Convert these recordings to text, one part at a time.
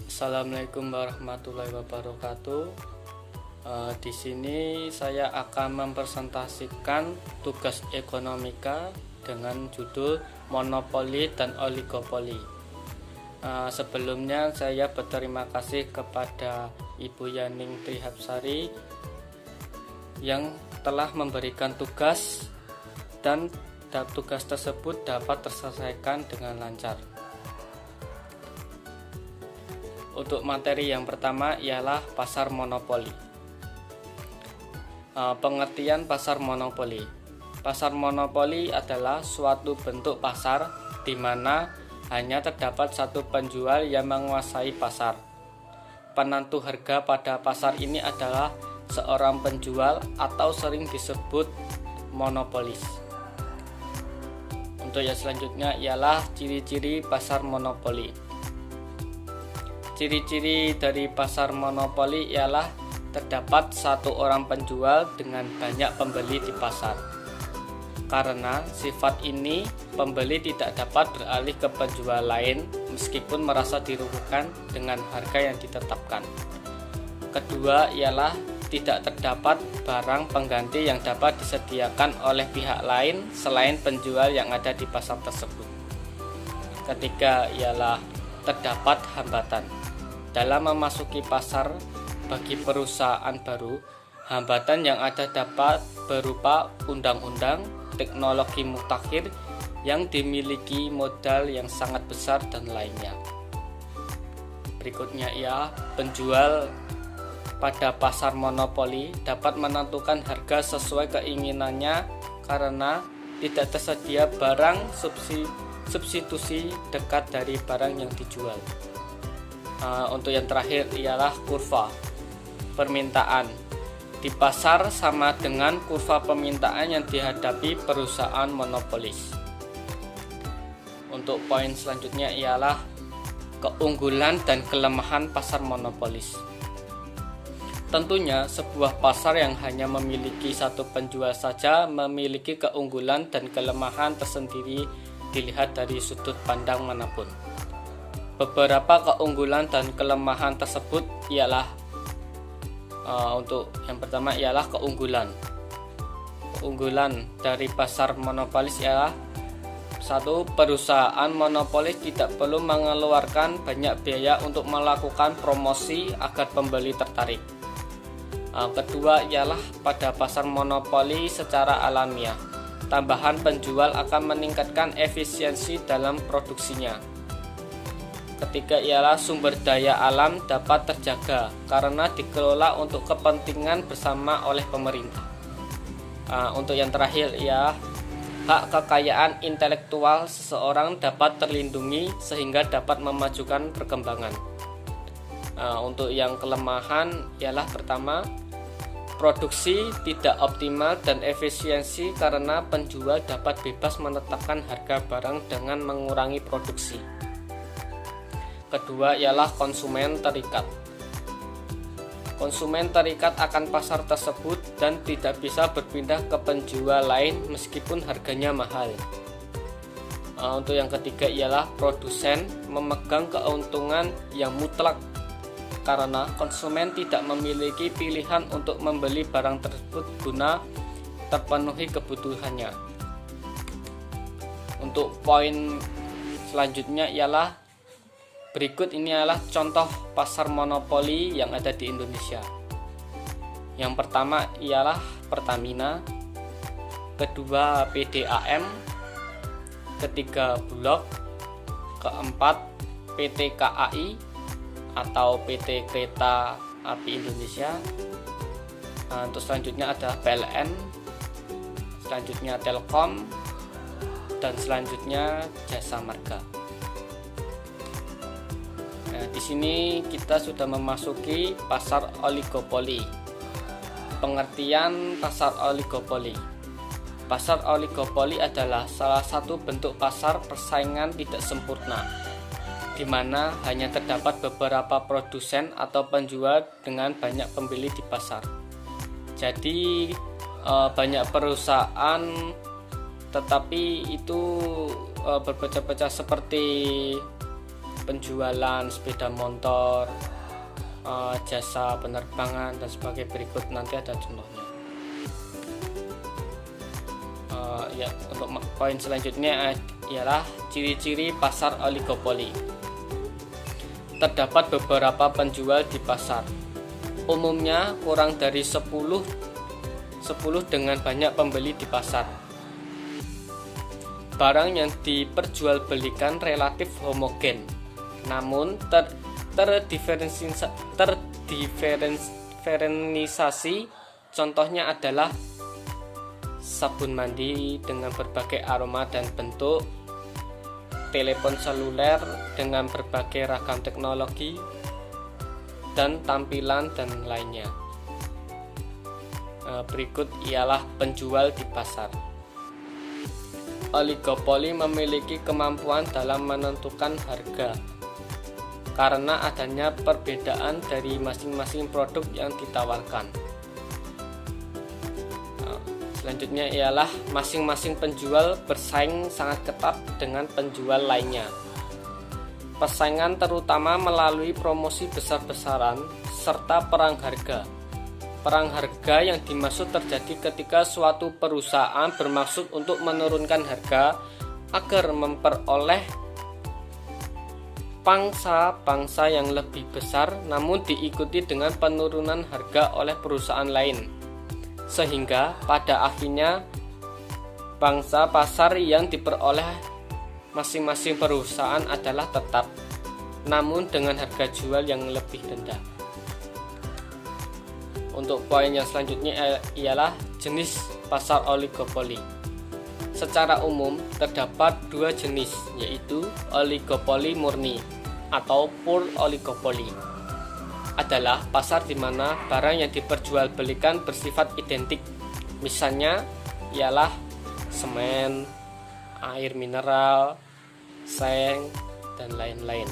Assalamualaikum warahmatullahi wabarakatuh. Di sini saya akan mempresentasikan tugas ekonomika dengan judul monopoli dan oligopoli. Sebelumnya saya berterima kasih kepada Ibu Yaning Trihapsari yang telah memberikan tugas dan tugas tersebut dapat terselesaikan dengan lancar. Untuk materi yang pertama ialah pasar monopoli. Pengertian pasar monopoli. Pasar monopoli adalah suatu bentuk pasar di mana hanya terdapat satu penjual yang menguasai pasar. Penentu harga pada pasar ini adalah seorang penjual atau sering disebut monopolis. Untuk yang selanjutnya ialah ciri-ciri pasar monopoli. Ciri-ciri dari pasar monopoli ialah terdapat satu orang penjual dengan banyak pembeli di pasar. Karena sifat ini, pembeli tidak dapat beralih ke penjual lain meskipun merasa dirugikan dengan harga yang ditetapkan. Kedua ialah tidak terdapat barang pengganti yang dapat disediakan oleh pihak lain selain penjual yang ada di pasar tersebut. Ketiga ialah terdapat hambatan. Dalam memasuki pasar bagi perusahaan baru, hambatan yang ada dapat berupa undang-undang, teknologi mutakhir yang dimiliki modal yang sangat besar dan lainnya. Berikutnya ia penjual pada pasar monopoli dapat menentukan harga sesuai keinginannya karena tidak tersedia barang substitusi dekat dari barang yang dijual. Untuk yang terakhir ialah kurva permintaan. Di pasar sama dengan kurva permintaan yang dihadapi perusahaan monopolis. Untuk poin selanjutnya ialah keunggulan dan kelemahan pasar monopolis. Tentunya sebuah pasar yang hanya memiliki satu penjual saja memiliki keunggulan dan kelemahan tersendiri dilihat dari sudut pandang manapun. Beberapa keunggulan dan kelemahan tersebut ialah untuk yang pertama ialah keunggulan. Keunggulan dari pasar monopolis ialah satu, perusahaan monopolis tidak perlu mengeluarkan banyak biaya untuk melakukan promosi agar pembeli tertarik. Kedua ialah pada pasar monopoli secara alamiah, tambahan penjual akan meningkatkan efisiensi dalam produksinya. Ketiga ialah sumber daya alam dapat terjaga karena dikelola untuk kepentingan bersama oleh pemerintah. Untuk yang terakhir ialah hak kekayaan intelektual seseorang dapat terlindungi sehingga dapat memajukan perkembangan. Untuk yang kelemahan ialah pertama, produksi tidak optimal dan efisiensi karena penjual dapat bebas menetapkan harga barang dengan mengurangi produksi. Kedua ialah konsumen terikat. Konsumen terikat akan pasar tersebut dan tidak bisa berpindah ke penjual lain meskipun harganya mahal. Untuk yang ketiga ialah produsen memegang keuntungan yang mutlak karena konsumen tidak memiliki pilihan untuk membeli barang tersebut guna terpenuhi kebutuhannya. Untuk poin selanjutnya ialah berikut ini adalah contoh pasar monopoli yang ada di Indonesia. Yang pertama ialah Pertamina, kedua PDAM, ketiga Bulog, keempat PT KAI atau PT Kereta Api Indonesia. Untuk selanjutnya ada PLN, selanjutnya Telkom, dan selanjutnya Jasa Marga. Di sini kita sudah memasuki pasar oligopoli. Pengertian pasar oligopoli. Pasar oligopoli adalah salah satu bentuk pasar persaingan tidak sempurna, di mana hanya terdapat beberapa produsen atau penjual dengan banyak pembeli di pasar. Jadi banyak perusahaan, tetapi itu berpecah-pecah seperti penjualan sepeda motor, jasa penerbangan dan sebagainya. Berikut nanti ada contohnya. Ya, untuk poin selanjutnya ialah ciri-ciri pasar oligopoli. Terdapat beberapa penjual di pasar. Umumnya kurang dari 10 dengan banyak pembeli di pasar. Barang yang diperjualbelikan relatif homogen, namun terdiferensiasi. Contohnya adalah sabun mandi dengan berbagai aroma dan bentuk, telepon seluler dengan berbagai ragam teknologi dan tampilan dan lainnya. Berikut ialah penjual di pasar. Oligopoli memiliki kemampuan dalam menentukan harga karena adanya perbedaan dari masing-masing produk yang ditawarkan. Selanjutnya ialah masing-masing penjual bersaing sangat ketat dengan penjual lainnya. Persaingan terutama melalui promosi besar-besaran serta perang harga. Perang harga yang dimaksud terjadi ketika suatu perusahaan bermaksud untuk menurunkan harga agar memperoleh pangsa yang lebih besar, namun diikuti dengan penurunan harga oleh perusahaan lain. Sehingga pada akhirnya pangsa pasar yang diperoleh masing-masing perusahaan adalah tetap, namun dengan harga jual yang lebih rendah. Untuk poin yang selanjutnya ialah jenis pasar oligopoli. Secara umum terdapat dua jenis, yaitu oligopoli murni atau pure oligopoli. Adalah pasar di mana barang yang diperjualbelikan bersifat identik. Misalnya ialah semen, air mineral, seng, dan lain-lain.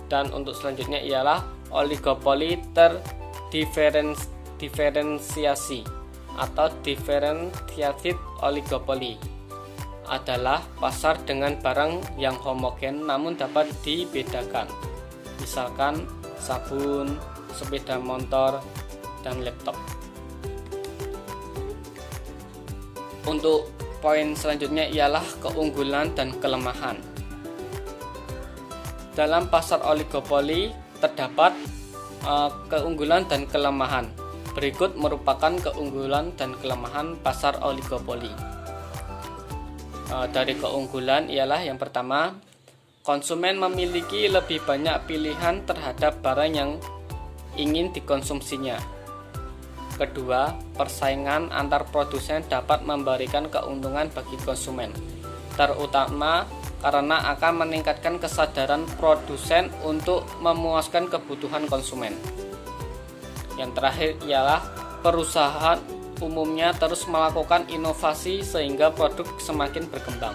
Dan untuk selanjutnya ialah oligopoli terdiferensiasi atau differentiated oligopoli. Adalah pasar dengan barang yang homogen namun dapat dibedakan. Misalkan sabun, sepeda motor, dan laptop. Untuk poin selanjutnya ialah keunggulan dan kelemahan. Dalam pasar oligopoli terdapat keunggulan dan kelemahan. Berikut merupakan keunggulan dan kelemahan pasar oligopoli. Dari keunggulan ialah yang pertama, konsumen memiliki lebih banyak pilihan terhadap barang yang ingin dikonsumsinya. Kedua, persaingan antar produsen dapat memberikan keuntungan bagi konsumen, terutama karena akan meningkatkan kesadaran produsen untuk memuaskan kebutuhan konsumen. Yang terakhir ialah perusahaan umumnya terus melakukan inovasi sehingga produk semakin berkembang.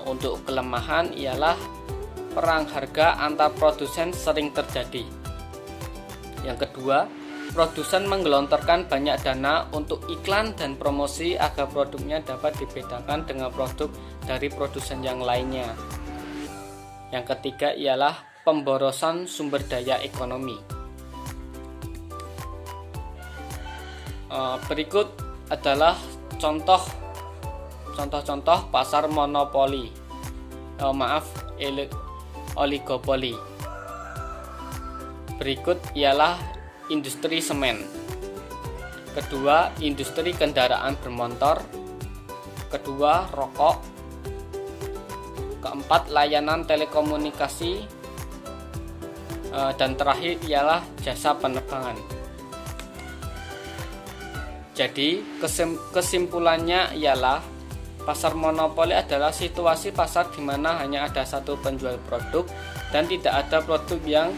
Untuk kelemahan ialah perang harga antar produsen sering terjadi. Yang kedua, produsen menggelontorkan banyak dana untuk iklan dan promosi agar produknya dapat dibedakan dengan produk dari produsen yang lainnya. Yang ketiga ialah pemborosan sumber daya ekonomi. Berikut adalah contoh-contoh pasar monopoli, oligopoli. Berikut ialah industri semen. Kedua, industri kendaraan bermotor. Kedua, rokok. Keempat, layanan telekomunikasi. Dan terakhir ialah jasa penerbangan. Jadi kesimpulannya ialah pasar monopoli adalah situasi pasar di mana hanya ada satu penjual produk dan tidak ada produk yang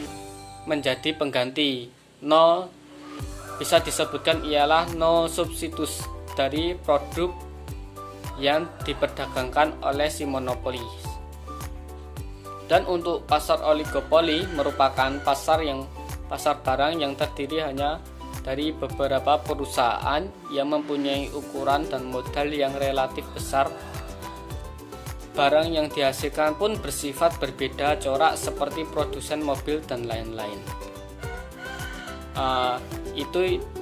menjadi pengganti. Bisa disebutkan ialah no substitutes dari produk yang diperdagangkan oleh si monopolis. Dan untuk pasar oligopoli merupakan pasar barang yang terdiri hanya dari beberapa perusahaan yang mempunyai ukuran dan modal yang relatif besar barang yang dihasilkan pun bersifat berbeda corak seperti produsen mobil dan lain-lain.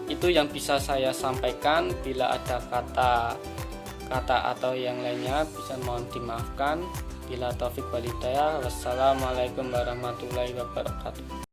Itu yang bisa saya sampaikan. Bila ada kata atau yang lainnya bisa mohon dimaafkan. Bila taufik wal hidayah. Wassalamualaikum warahmatullahi wabarakatuh.